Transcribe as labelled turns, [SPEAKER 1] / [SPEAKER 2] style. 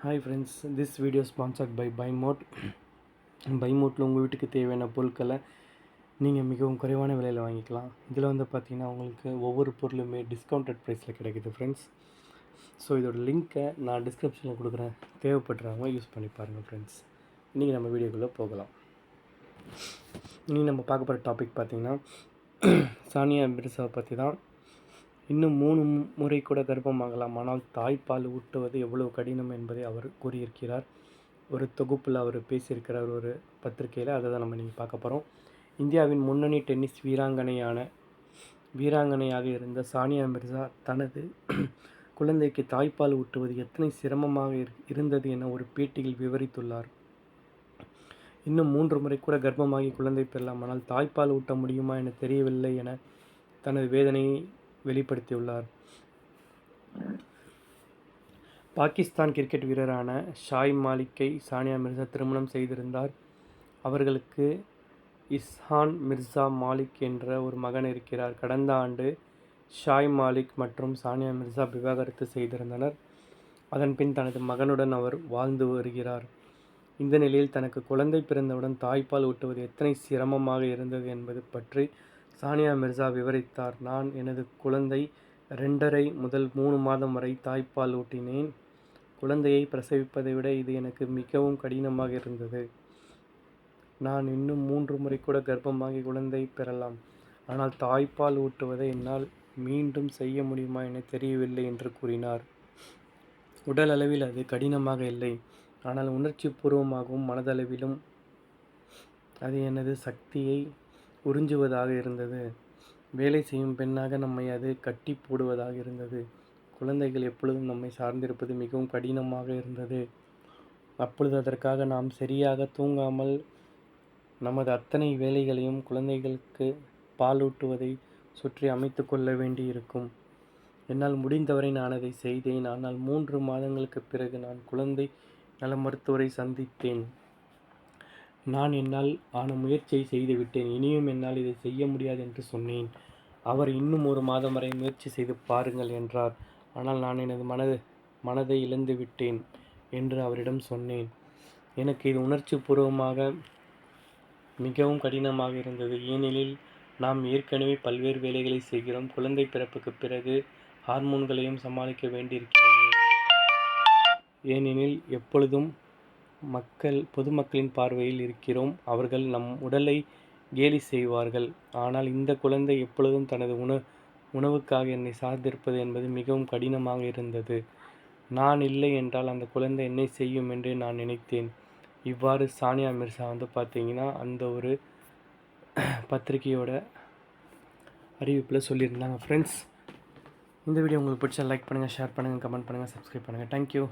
[SPEAKER 1] Hi friends, this video sponsored by பைமோட். பைமோட்டில் உங்கள் வீட்டுக்கு தேவையான பொருட்களை நீங்கள் மிகவும் குறைவான விலையில் வாங்கிக்கலாம். இதில் பார்த்தீங்கன்னா உங்களுக்கு ஒவ்வொரு பொருளுமே டிஸ்கவுண்டட் ப்ரைஸில் கிடைக்குது ஃப்ரெண்ட்ஸ். ஸோ இதோட லிங்க்கை நான் டிஸ்கிரிப்ஷனில் கொடுக்குறேன், தேவைப்படுறவங்க யூஸ் பண்ணி பாருங்கள் ஃப்ரெண்ட்ஸ். இன்றைக்கி நம்ம வீடியோக்குள்ளே போகலாம். இன்றைக்கி நம்ம பார்க்க போகிற டாபிக் பார்த்திங்கன்னா சானியா மிர்சாவை பற்றி தான். இன்னும் 3 முறை கூட கர்ப்பமாகலாம், ஆனால் தாய்ப்பால் ஊட்டுவது எவ்வளவு கடினம் என்பதை அவர் கூறியிருக்கிறார். ஒரு தொகுப்பில் அவர் பேசியிருக்கிறார் ஒரு பத்திரிகையில். அதை தான் நம்ம நீங்கள் பார்க்க போகிறோம். இந்தியாவின் முன்னணி டென்னிஸ் வீராங்கனையாக இருந்த சானியா மிர்சா தனது குழந்தைக்கு தாய்ப்பால் ஊட்டுவது எத்தனை சிரமமாக இருந்தது என ஒரு பேட்டியில் விவரித்துள்ளார். இன்னும் 3 முறை கூட கர்ப்பமாகி குழந்தை பெறலாம், ஆனால் தாய்ப்பால் ஊட்ட முடியுமா என தெரியவில்லை என தனது வேதனையை வெளிப்படுத்தியுள்ளார். பாகிஸ்தான் கிரிக்கெட் வீரரான ஷாய் மாலிக்கை சானியா மிர்சா திருமணம் செய்திருந்தார். அவர்களுக்கு இஸ்ஹான் மிர்சா மாலிக் என்ற ஒரு மகன் இருக்கிறார். கடந்த ஆண்டு ஷாய் மாலிக் மற்றும் சானியா மிர்சா விவாகரத்து செய்திருந்தனர். அதன்பின் தனது மகனுடன் அவர் வாழ்ந்து வருகிறார். இந்த நிலையில் தனக்கு குழந்தை பிறந்தவுடன் தாய்ப்பால் ஊட்டுவது எத்தனை சிரமமாக இருந்தது என்பது பற்றி சானியா மிர்சா விவரித்தார். நான் எனது குழந்தை 2.5 முதல் 3 மாதம் வரை தாய்ப்பால் ஊட்டினேன். குழந்தையை பிரசவிப்பதை விட இது எனக்கு மிகவும் கடினமாக இருந்தது. நான் இன்னும் 3 முறை கூட கர்ப்பமாகி குழந்தை பெறலாம், ஆனால் தாய்ப்பால் ஊட்டுவதை என்னால் மீண்டும் செய்ய முடியுமா என தெரியவில்லை என்று கூறினார். உடல் அளவில் அது கடினமாக இல்லை, ஆனால் உணர்ச்சி பூர்வமாகவும் மனதளவிலும் அது எனது சக்தியை உறிஞ்சுவதாக இருந்தது. வேலை செய்யும் பெண்ணாக நம்மை அது கட்டி போடுவதாக இருந்தது. குழந்தைகள் எப்பொழுதும் நம்மை சார்ந்திருப்பது மிகவும் கடினமாக இருந்தது. அப்பொழுது அதற்காக நாம் சரியாக தூங்காமல் நமது அத்தனை வேலைகளையும் குழந்தைகளுக்கு பாலூட்டுவதை சுற்றி அமைத்து கொள்ள வேண்டியிருக்கும். என்னால் முடிந்தவரை நான் அதை செய்தேன். ஆனால் 3 மாதங்களுக்கு பிறகு நான் குழந்தை நல மருத்துவரை சந்தித்தேன். நான் என்னால் ஆன முயற்சியை செய்துவிட்டேன். இனியும் என்னால் இதை செய்ய முடியாது என்று சொன்னேன். அவர் இன்னும் 1 மாதம் வரை முயற்சி செய்து பாருங்கள் என்றார். ஆனால் நான் எனது மனதை இழந்து விட்டேன் என்று அவரிடம் சொன்னேன். எனக்கு இது உணர்ச்சி பூர்வமாக மிகவும் கடினமாக இருந்தது. ஏனெனில் நாம் ஏற்கனவே பல்வேறு வேலைகளை செய்கிறோம். குழந்தை பிறப்புக்கு பிறகு ஹார்மோன்களையும் சமாளிக்க வேண்டியிருக்கிறது. ஏனெனில் எப்பொழுதும் பொதுமக்களின் பார்வையில் இருக்கிறோம். அவர்கள் நம் உடலை கேலி செய்வார்கள். ஆனால் இந்த குழந்தை எப்பொழுதும் தனது உணவுக்காக என்னை சார்ந்திருப்பது என்பது மிகவும் கடினமாக இருந்தது. நான் இல்லை என்றால் அந்த குழந்தை என்னை செய்யும் என்று நான் நினைத்தேன். இவ்வாறு சானியா மிர்சா பார்த்தீங்கன்னா அந்த ஒரு பத்திரிகையோட அறிவிப்பில் சொல்லியிருந்தாங்க. ஃப்ரெண்ட்ஸ், இந்த வீடியோ உங்களுக்கு பிடிச்சா லைக் பண்ணுங்கள், ஷேர் பண்ணுங்கள், கமெண்ட் பண்ணுங்கள், சப்ஸ்கிரைப் பண்ணுங்கள். தேங்க்யூ.